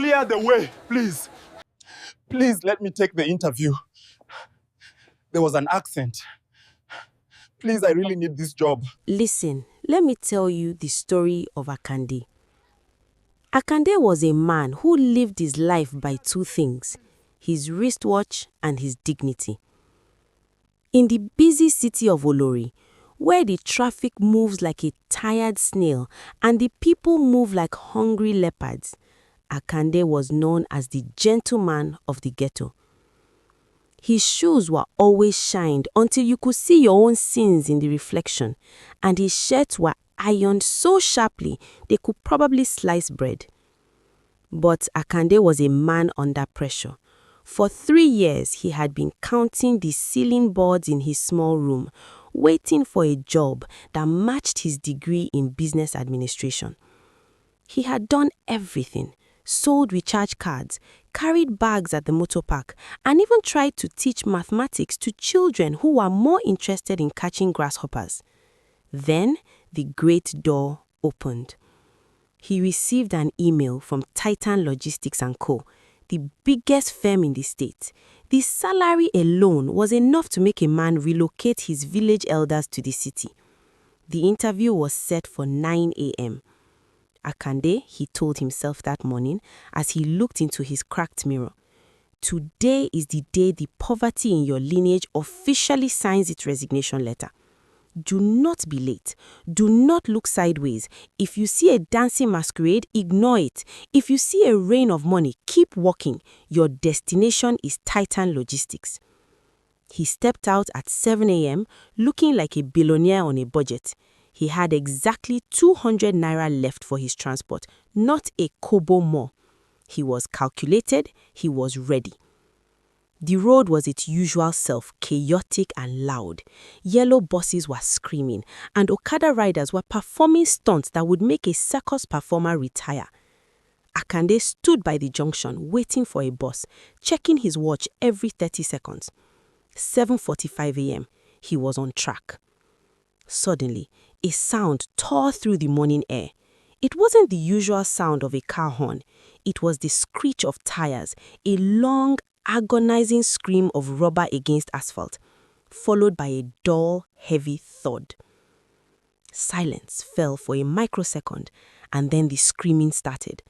clear the way, please. Please let me take the interview. There was an accent. Please, I really need this job. Listen, let me tell you the story of Akande. Akande was a man who lived his life by two things, his wristwatch and his dignity. In the busy city of Olori, where the traffic moves like a tired snail and the people move like hungry leopards, Akande was known as the gentleman of the ghetto. His shoes were always shined until you could see your own sins in the reflection, and his shirts were ironed so sharply they could probably slice bread. But Akande was a man under pressure. For 3 years, he had been counting the ceiling boards in his small room, waiting for a job that matched his degree in business administration. He had done everything, sold recharge cards, carried bags at the motor park, and even tried to teach mathematics to children who were more interested in catching grasshoppers. Then the great door opened. He received an email from Titan Logistics & Co., the biggest firm in the state. The salary alone was enough to make a man relocate his village elders to the city. The interview was set for 9 a.m. Akande, he told himself that morning as he looked into his cracked mirror. Today is the day the poverty in your lineage officially signs its resignation letter. Do not be late. Do not look sideways. If you see a dancing masquerade, ignore it. If you see a rain of money, keep walking. Your destination is Titan Logistics. He stepped out at 7 a.m. looking like a billionaire on a budget. He had exactly 200 naira left for his transport, not a kobo more. He was calculated, he was ready. The road was its usual self, chaotic and loud. Yellow buses were screaming, and Okada riders were performing stunts that would make a circus performer retire. Akande stood by the junction waiting for a bus, checking his watch every 30 seconds. 7:45 a.m. He was on track. Suddenly, a sound tore through the morning air. It wasn't the usual sound of a car horn. It was the screech of tires, a long, agonizing scream of rubber against asphalt, followed by a dull, heavy thud. Silence fell for a microsecond, and then the screaming started.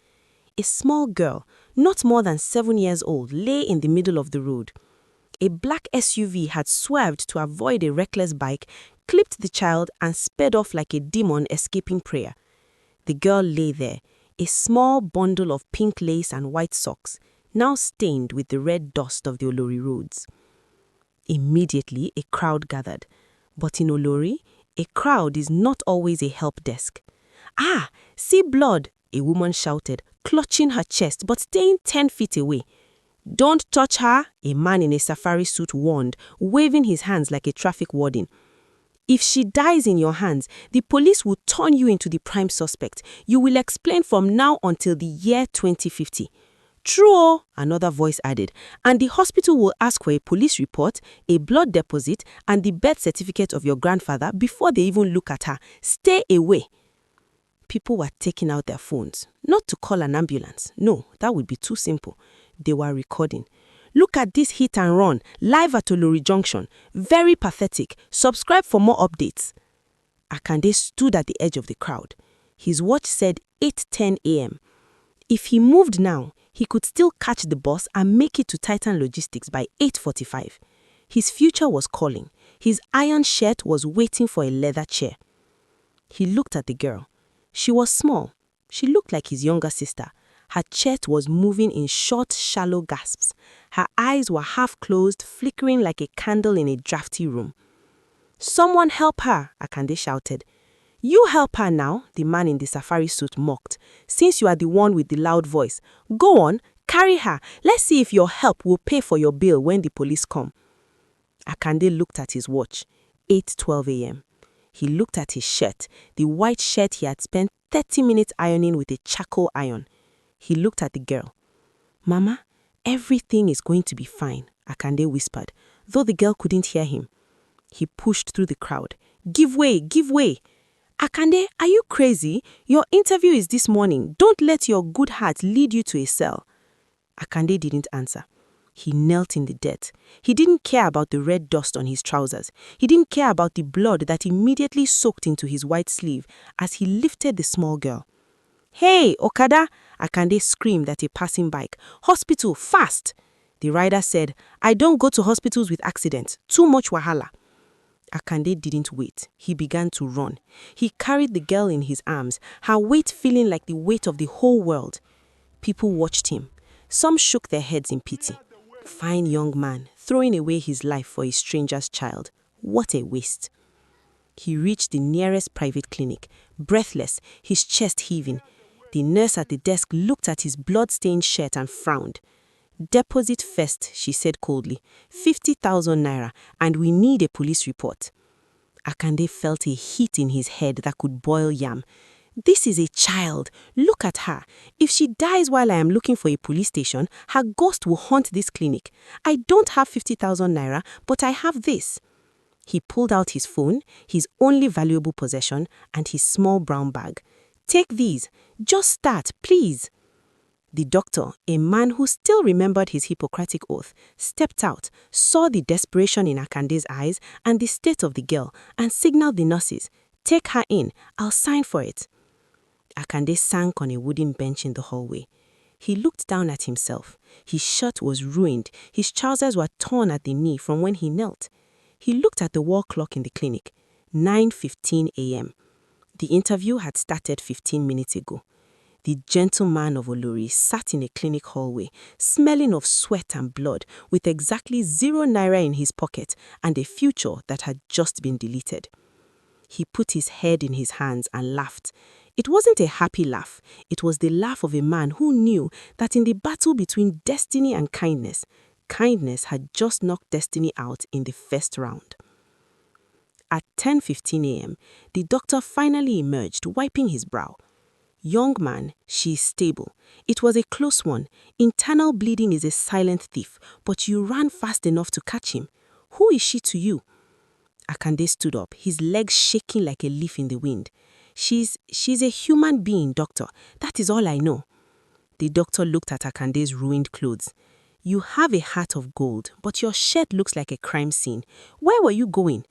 A small girl, not more than 7 years old, lay in the middle of the road. A black SUV had swerved to avoid a reckless bike, clipped the child, and sped off like a demon escaping prey. The girl lay there, a small bundle of pink lace and white socks, now stained with the red dust of the Olori roads. Immediately, a crowd gathered. But in Olori, a crowd is not always a help desk. "Ah, see blood," a woman shouted, clutching her chest but staying 10 feet away. "Don't touch her," a man in a safari suit warned, waving his hands like a traffic warden. "If she dies in your hands, the police will turn you into the prime suspect. You will explain from now until the year 2050. "True," another voice added, "and the hospital will ask for a police report, a blood deposit, and the birth certificate of your grandfather before they even look at her. Stay away." People were taking out their phones, not to call an ambulance. No, that would be too simple. They were recording. "Look at this hit and run, live at Olori Junction. Very pathetic. Subscribe for more updates." Akande stood at the edge of the crowd. His watch said 8:10 a.m. If he moved now, he could still catch the bus and make it to Titan Logistics by 8:45. His future was calling. His iron shirt was waiting for a leather chair. He looked at the girl. She was small. She looked like his younger sister. Her chest was moving in short, shallow gasps. Her eyes were half closed, flickering like a candle in a drafty room. "Someone help her," Akande shouted. "You help her now," the man in the safari suit mocked, "since you are the one with the loud voice. Go on, carry her. Let's see if your help will pay for your bill when the police come." Akande looked at his watch. 8:12 a.m. He looked at his shirt, the white shirt he had spent 30 minutes ironing with a charcoal iron. He looked at the girl. "Mama, everything is going to be fine," Akande whispered, though the girl couldn't hear him. He pushed through the crowd. "Give way, give way." Akande, are you crazy? Your interview is this morning. Don't let your good heart lead you to a cell. Akande didn't answer. He knelt in the dirt. He didn't care about the red dust on his trousers. He didn't care about the blood that immediately soaked into his white sleeve as he lifted the small girl. "Hey, Okada!" Akande screamed at a passing bike. "Hospital, fast!" The rider said, "I don't go to hospitals with accidents. Too much wahala." Akande didn't wait. He began to run. He carried the girl in his arms, her weight feeling like the weight of the whole world. People watched him. Some shook their heads in pity. Fine young man, throwing away his life for a stranger's child. What a waste. He reached the nearest private clinic, breathless, his chest heaving. The nurse at the desk looked at his blood-stained shirt and frowned. "Deposit first," she said coldly. 50,000 naira, and we need a police report. Akande felt a heat in his head that could boil yam. This is a child. Look at her. If she dies while I am looking for a police station, her ghost will haunt this clinic. I don't have 50,000 naira, but I have this. He pulled out his phone, his only valuable possession, and his small brown bag. "Take these. Just start, please." The doctor, a man who still remembered his Hippocratic oath, stepped out, saw the desperation in Akande's eyes and the state of the girl, and signaled the nurses, "Take her in. I'll sign for it." Akande sank on a wooden bench in the hallway. He looked down at himself. His shirt was ruined. His trousers were torn at the knee from when he knelt. He looked at the wall clock in the clinic. 9:15 a.m. The interview had started 15 minutes ago. The gentleman of Olori sat in a clinic hallway, smelling of sweat and blood, with exactly 0 naira in his pocket and a future that had just been deleted. He put his head in his hands and laughed. It wasn't a happy laugh. It was the laugh of a man who knew that in the battle between destiny and kindness, kindness had just knocked destiny out in the first round. At 10:15 a.m., the doctor finally emerged, wiping his brow. "Young man, she is stable. It was a close one. Internal bleeding is a silent thief, but you ran fast enough to catch him. Who is she to you?" Akande stood up, his legs shaking like a leaf in the wind. She's a human being, doctor. That is all I know." The doctor looked at Akande's ruined clothes. "You have a heart of gold, but your shirt looks like a crime scene. Where were you going?"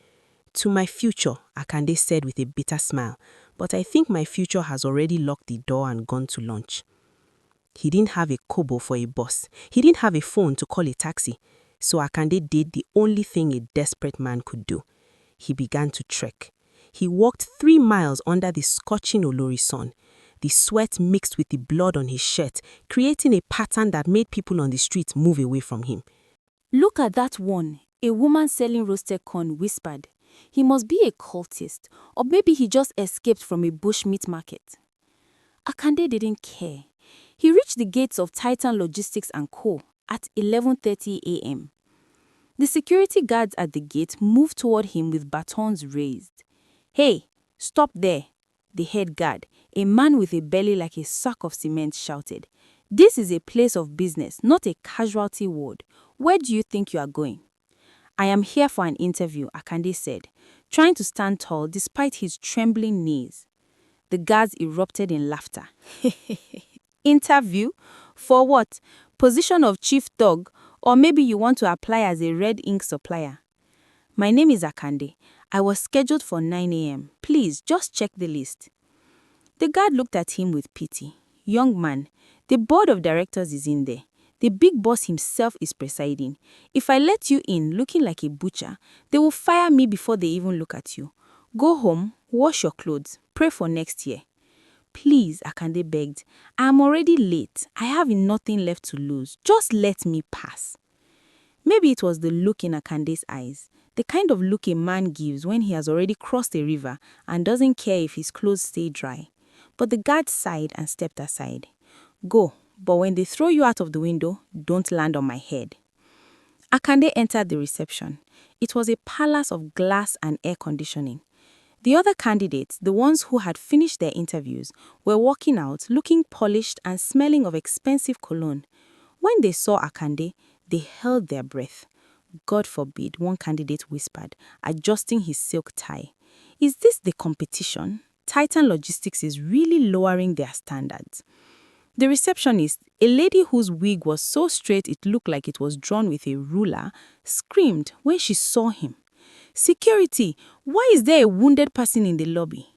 "To my future," Akande said with a bitter smile. "But I think my future has already locked the door and gone to lunch." He didn't have a kobo for a bus. He didn't have a phone to call a taxi. So Akande did the only thing a desperate man could do. He began to trek. He walked 3 miles under the scorching Olori sun. The sweat mixed with the blood on his shirt, creating a pattern that made people on the street move away from him. "Look at that one," a woman selling roasted corn whispered. "He must be a cultist, or maybe he just escaped from a bush meat market." Akande didn't care. He reached the gates of Titan Logistics & Co. at 11:30 a.m. The security guards at the gate moved toward him with batons raised. "Hey, stop there," the head guard, a man with a belly like a sack of cement, shouted. "This is a place of business, not a casualty ward. Where do you think you are going?" "I am here for an interview," Akande said, trying to stand tall despite his trembling knees. The guards erupted in laughter. "Interview? For what? Position of chief thug? Or maybe you want to apply as a red ink supplier?" "My name is Akande. I was scheduled for 9 a.m. Please, just check the list." The guard looked at him with pity. "Young man, the board of directors is in there. The big boss himself is presiding. If I let you in looking like a butcher, they will fire me before they even look at you. Go home, wash your clothes, pray for next year." "Please," Akande begged. "I am already late. I have nothing left to lose. Just let me pass." Maybe it was the look in Akande's eyes, the kind of look a man gives when he has already crossed a river and doesn't care if his clothes stay dry. But the guard sighed and stepped aside. "Go, but when they throw you out of the window, don't land on my head." Akande entered the reception. It was a palace of glass and air conditioning. The other candidates, the ones who had finished their interviews, were walking out looking polished and smelling of expensive cologne. When they saw Akande, they held their breath. "God forbid," one candidate whispered, adjusting his silk tie. "Is this the competition?" Titan Logistics is really lowering their standards. The receptionist, a lady whose wig was so straight it looked like it was drawn with a ruler, screamed when she saw him. "Security! Why is there a wounded person in the lobby?"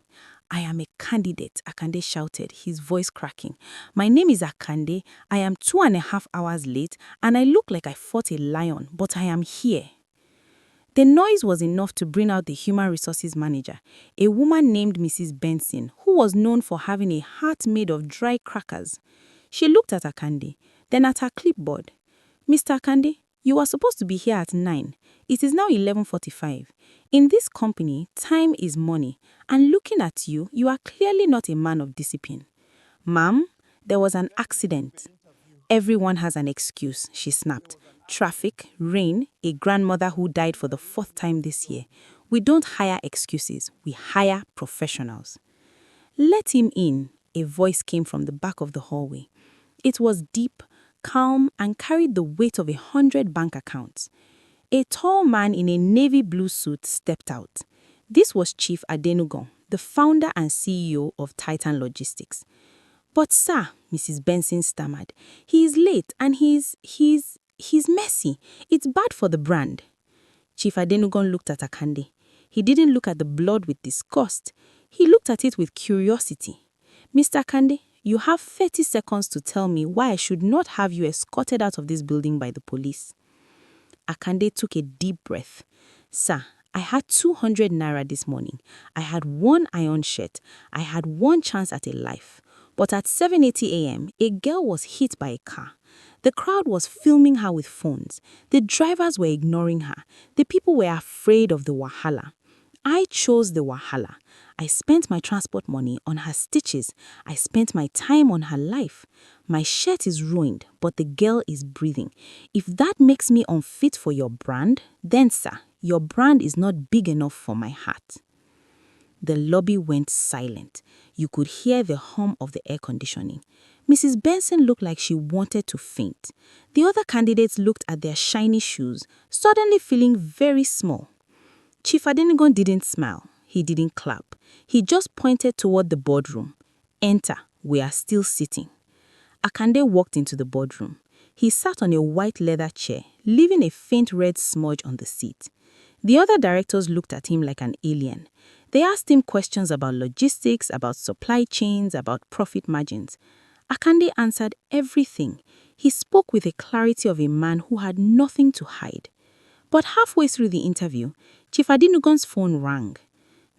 "I am a candidate," Akande shouted, his voice cracking. "My name is Akande. I am 2.5 hours late, and I look like I fought a lion, but I am here." The noise was enough to bring out the human resources manager, a woman named Mrs. Benson, who was known for having a heart made of dry crackers. She looked at Akande, then at her clipboard. "Mr. Akande, you are supposed to be here at 9. It is now 11:45. In this company, time is money, and looking at you, you are clearly not a man of discipline." "Ma'am, there was an accident." "Everyone has an excuse," she snapped. "Traffic, rain, a grandmother who died for the 4th time this year. We don't hire excuses, we hire professionals." "Let him in," a voice came from the back of the hallway. It was deep, calm, and carried the weight of 100 bank accounts. A tall man in a navy blue suit stepped out. This was Chief Adenugan, the founder and CEO of Titan Logistics. "But sir," Mrs. Benson stammered, "he is late and he's messy. It's bad for the brand." Chief Adenugan looked at Akande. He didn't look at the blood with disgust. He looked at it with curiosity. "Mr. Akande, you have 30 seconds to tell me why I should not have you escorted out of this building by the police." Akande took a deep breath. "Sir, I had 200 naira this morning. I had one iron shirt. I had one chance at a life. But at 7:80 a.m., a girl was hit by a car. The crowd was filming her with phones. The drivers were ignoring her. The people were afraid of the wahala. I chose the wahala. I spent my transport money on her stitches. I spent my time on her life. My shirt is ruined, but the girl is breathing. If that makes me unfit for your brand, then sir, your brand is not big enough for my heart." The lobby went silent. You could hear the hum of the air conditioning. Mrs. Benson looked like she wanted to faint. The other candidates looked at their shiny shoes, suddenly feeling very small. Chief Adenugan didn't smile. He didn't clap. He just pointed toward the boardroom. "Enter. We are still sitting." Akande walked into the boardroom. He sat on a white leather chair, leaving a faint red smudge on the seat. The other directors looked at him like an alien. They asked him questions about logistics, about supply chains, about profit margins. Akande answered everything. He spoke with the clarity of a man who had nothing to hide. But halfway through the interview, Chief Adenugan's phone rang.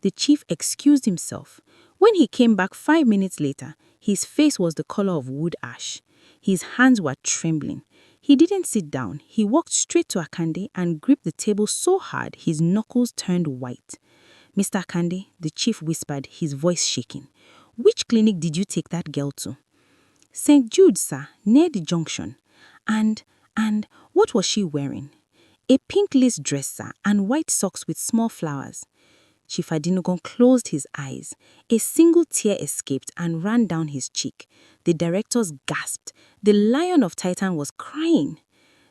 The chief excused himself. When he came back 5 minutes later, his face was the color of wood ash. His hands were trembling. He didn't sit down. He walked straight to Akande and gripped the table so hard his knuckles turned white. "Mr. Akande," the chief whispered, his voice shaking. "Which clinic did you take that girl to?" "St. Jude, sir, near the Junction." And what was she wearing?" "A pink lace dress, sir, and white socks with small flowers." Chief Adenugan closed his eyes. A single tear escaped and ran down his cheek. The directors gasped. The Lion of Titan was crying.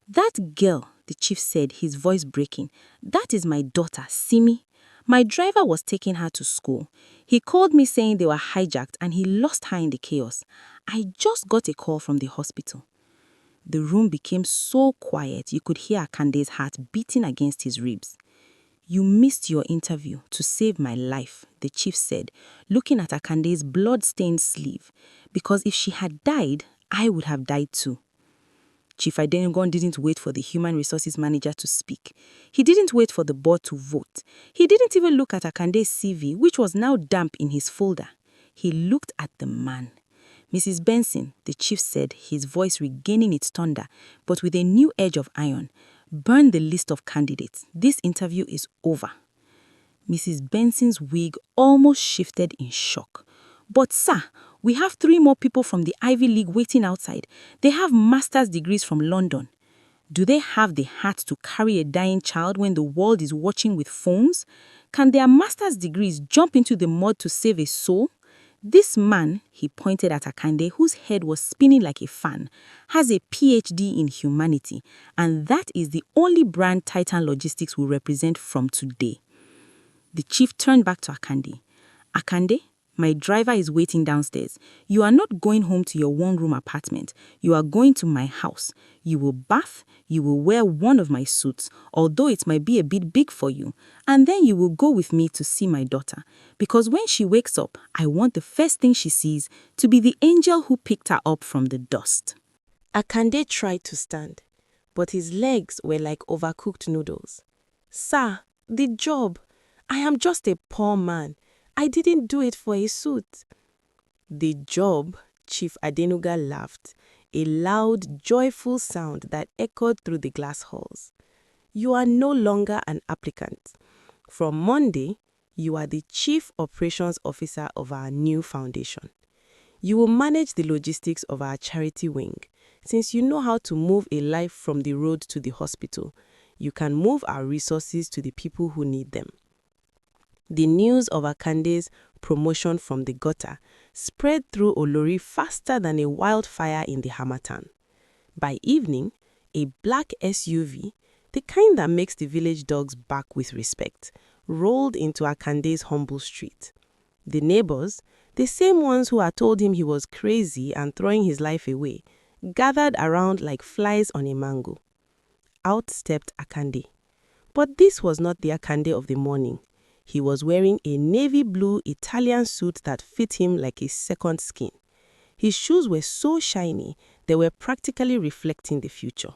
"That girl," the chief said, his voice breaking, "that is my daughter, Simi. My driver was taking her to school. He called me saying they were hijacked and he lost her in the chaos. I just got a call from the hospital." The room became so quiet you could hear Akande's heart beating against his ribs. "You missed your interview to save my life," the chief said, looking at Akande's blood-stained sleeve. "Because if she had died, I would have died too." Chief Adenugan didn't wait for the human resources manager to speak. He didn't wait for the board to vote. He didn't even look at Akande's CV, which was now damp in his folder. He looked at the man. "Mrs. Benson," the chief said, his voice regaining its thunder, but with a new edge of iron, "burn the list of candidates. This interview is over." Mrs. Benson's wig almost shifted in shock. "But sir, we have 3 more people from the Ivy League waiting outside. They have master's degrees from London." "Do they have the heart to carry a dying child when the world is watching with phones? Can their master's degrees jump into the mud to save a soul? This man," he pointed at Akande, whose head was spinning like a fan, "has a PhD in humanity, and that is the only brand Titan Logistics will represent from today." The chief turned back to Akande. "Akande, My driver is waiting downstairs. You are not going home to your one-room apartment. You are going to my house. You will bath, you will wear one of my suits, although it might be a bit big for you, and then you will go with me to see my daughter. Because when she wakes up, I want the first thing she sees to be the angel who picked her up from the dust. Akande tried to stand, but his legs were like overcooked noodles. Sir, the job. I am just a poor man. I didn't do it for a suit. The job, Chief Adenuga laughed, a loud, joyful sound that echoed through the glass halls. You are no longer an applicant. From Monday, you are the Chief Operations Officer of our new foundation. You will manage the logistics of our charity wing. Since you know how to move a life from the road to the hospital, you can move our resources to the people who need them. The news of Akande's promotion from the gutter spread through Olori faster than a wildfire in the Harmattan. By evening, a black SUV, the kind that makes the village dogs bark with respect, rolled into Akande's humble street. The neighbors, the same ones who had told him he was crazy and throwing his life away, gathered around like flies on a mango. Out stepped Akande. But this was not the Akande of the morning. He was wearing a navy blue Italian suit that fit him like a second skin. His shoes were so shiny, they were practically reflecting the future.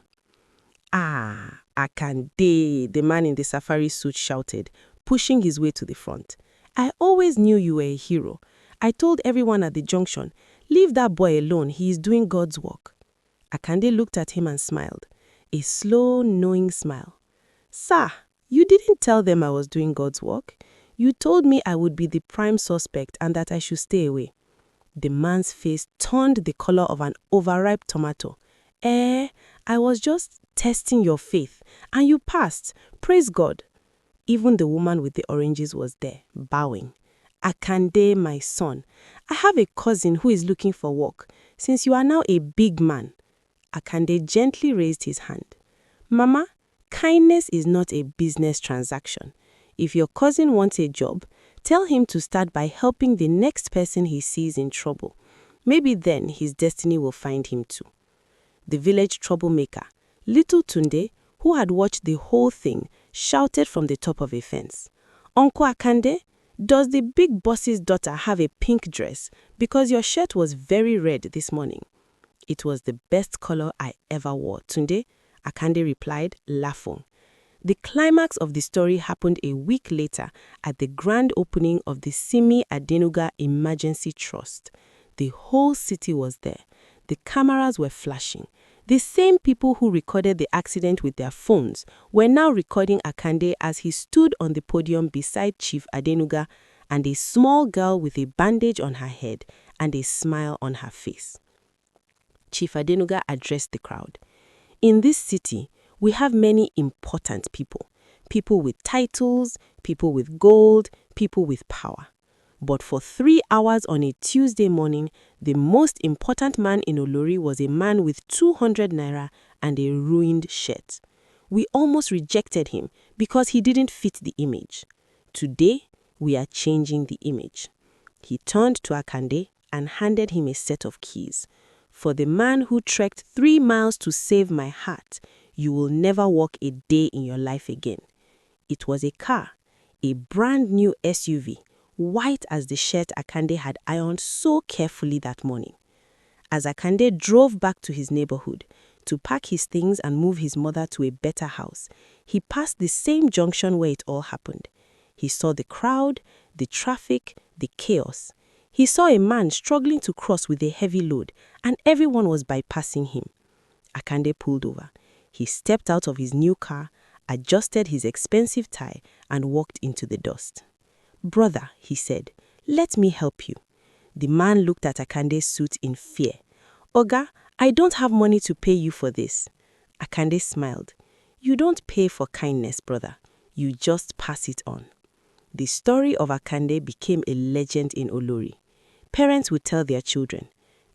Ah, Akande, the man in the safari suit shouted, pushing his way to the front. I always knew you were a hero. I told everyone at the junction, leave that boy alone, he is doing God's work. Akande looked at him and smiled, a slow, knowing smile. Sir, you didn't tell them I was doing God's work. You told me I would be the prime suspect and that I should stay away. The man's face turned the color of an overripe tomato. I was just testing your faith, and you passed. Praise God. Even the woman with the oranges was there, bowing. Akande, my son, I have a cousin who is looking for work. Since you are now a big man. Akande gently raised his hand. Mama, kindness is not a business transaction. If your cousin wants a job, tell him to start by helping the next person he sees in trouble. Maybe then his destiny will find him too. The village troublemaker, Little Tunde, who had watched the whole thing, shouted from the top of a fence. Uncle Akande, does the big boss's daughter have a pink dress? Because your shirt was very red this morning. It was the best color I ever wore, Tunde, Akande replied, laughing. The climax of the story happened a week later at the grand opening of the Simi Adenuga Emergency Trust. The whole city was there. The cameras were flashing. The same people who recorded the accident with their phones were now recording Akande as he stood on the podium beside Chief Adenuga and a small girl with a bandage on her head and a smile on her face. Chief Adenuga addressed the crowd. In this city, we have many important people. People with titles, people with gold, people with power. But for 3 hours on a Tuesday morning, the most important man in Olori was a man with 200 naira and a ruined shirt. We almost rejected him because he didn't fit the image. Today, we are changing the image. He turned to Akande and handed him a set of keys. For the man who trekked 3 miles to save my heart, you will never walk a day in your life again. It was a car, a brand new SUV, white as the shirt Akande had ironed so carefully that morning. As Akande drove back to his neighborhood to pack his things and move his mother to a better house, he passed the same junction where it all happened. He saw the crowd, the traffic, the chaos. He saw a man struggling to cross with a heavy load, and everyone was bypassing him. Akande pulled over. He stepped out of his new car, adjusted his expensive tie, and walked into the dust. Brother, he said, let me help you. The man looked at Akande's suit in fear. Oga, I don't have money to pay you for this. Akande smiled. You don't pay for kindness, brother. You just pass it on. The story of Akande became a legend in Olori. Parents would tell their children,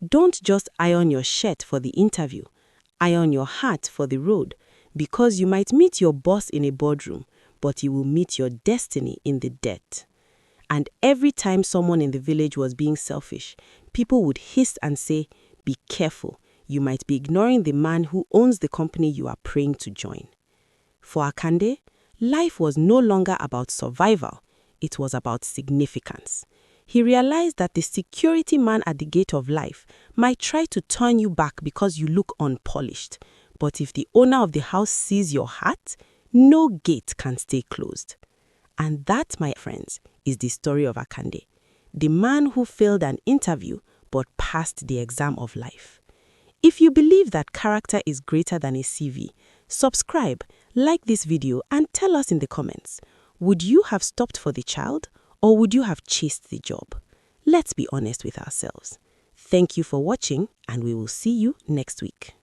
don't just iron your shirt for the interview. Iron your heart for the road, because you might meet your boss in a boardroom, but you will meet your destiny in the dirt. And every time someone in the village was being selfish, people would hiss and say, "Be careful, you might be ignoring the man who owns the company you are praying to join." For Akande, life was no longer about survival, it was about significance. He realized that the security man at the gate of life might try to turn you back because you look unpolished. But if the owner of the house sees your heart, no gate can stay closed. And that, my friends, is the story of Akande, the man who failed an interview but passed the exam of life. If you believe that character is greater than a CV, subscribe, like this video, and tell us in the comments, would you have stopped for the child or would you have chased the job? Let's be honest with ourselves. Thank you for watching, and we will see you next week.